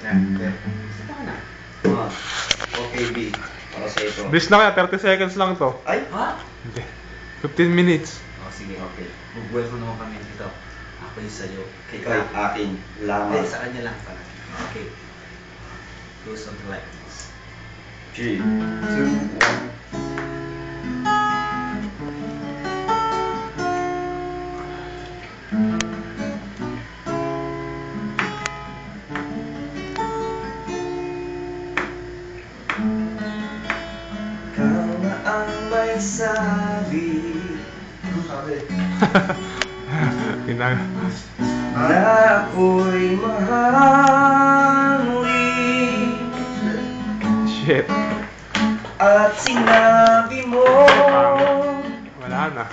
Gusto ka na? Okay, B. Para sa ito. Bis na kaya, 30 seconds lang to. Ay? Ha? Hindi. 15 minutes. Sige, okay. Mag-welcome naman kami dito. Ako yung sa'yo. Ikaw, akin. Lamang. Ay, sa kanya lang pala. Okay. Do something like this. 3, 2, 1. Ikaw na ang may sabi. Pinag... Na ako'y mahal muli. Shit. At sinabi mo Wala na.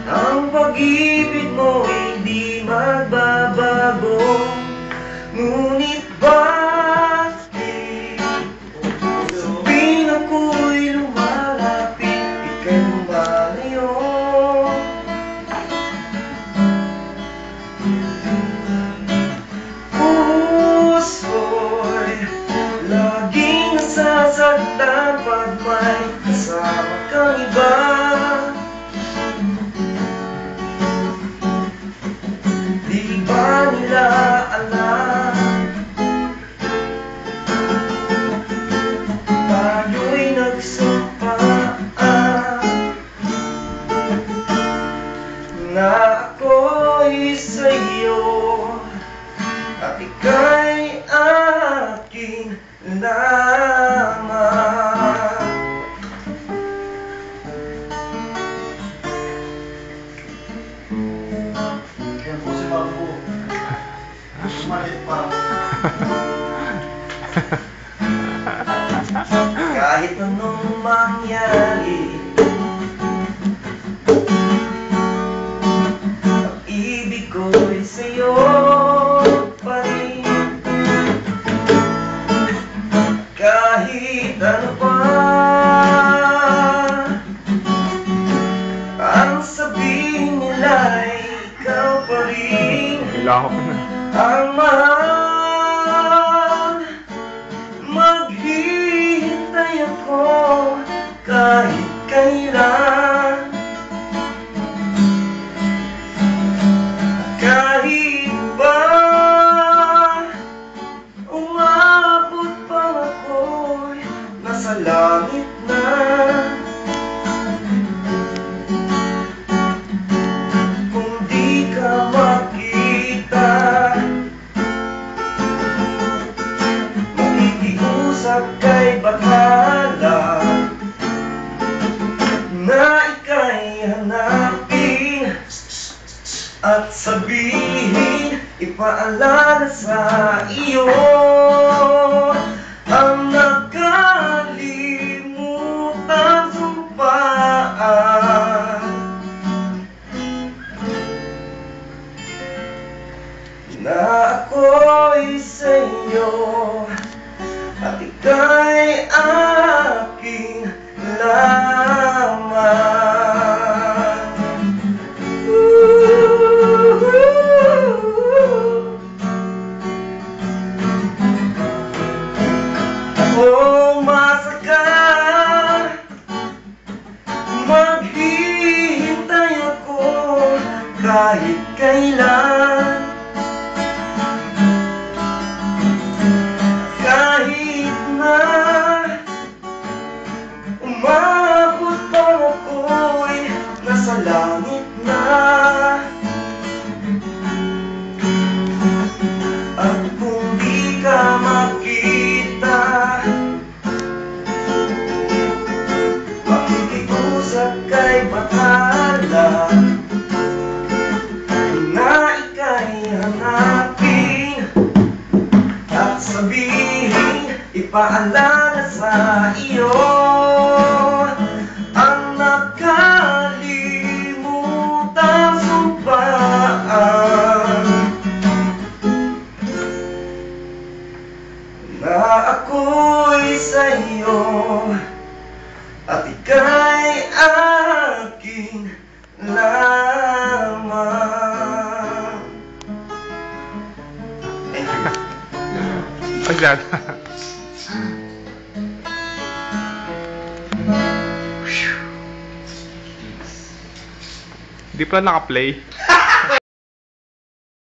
ang pag-ibig mo'y di magbabago. Ngunit bakit sabing ako'y lumalapit, ika'y lumalayo? Puso'y laging nasasaktan pag may kasama kang iba. Di ba nila alam tayo'y nagsampaan na ako'y sa'yo at ika'y aking lamang. Yan po si Babu. Sumahit pa. Kahit anong mangyari, ang ibig ko'y sa'yo pa rin. Kahit ano pa ang sabihin nila'y ikaw pa rin Ilahok na. ang mahal. Maghihintay ako kahit kailan, kahit ba umabot pa ako'y nasa langit na. Kung di ka makita, makikiusap kay bathala na ika'y hanapin at sabihin, ipaalala sa iyo ang nakalimutan sumpaan na ako'y sa'yo at ika'y aking lamang. Ako masaka, maghihintay ako kahit kailan, kahit na umabot pa ako'y nasa langit na. At kung di ka makita, makikiusap kay bathala na ika'y hanapin at sabihin, ipaalala sa iyo ang nakalimutan sumpaan na ako'y sa'yo at ika'y aking lamang. Thank you. Ayan. Hindi pala naka-play.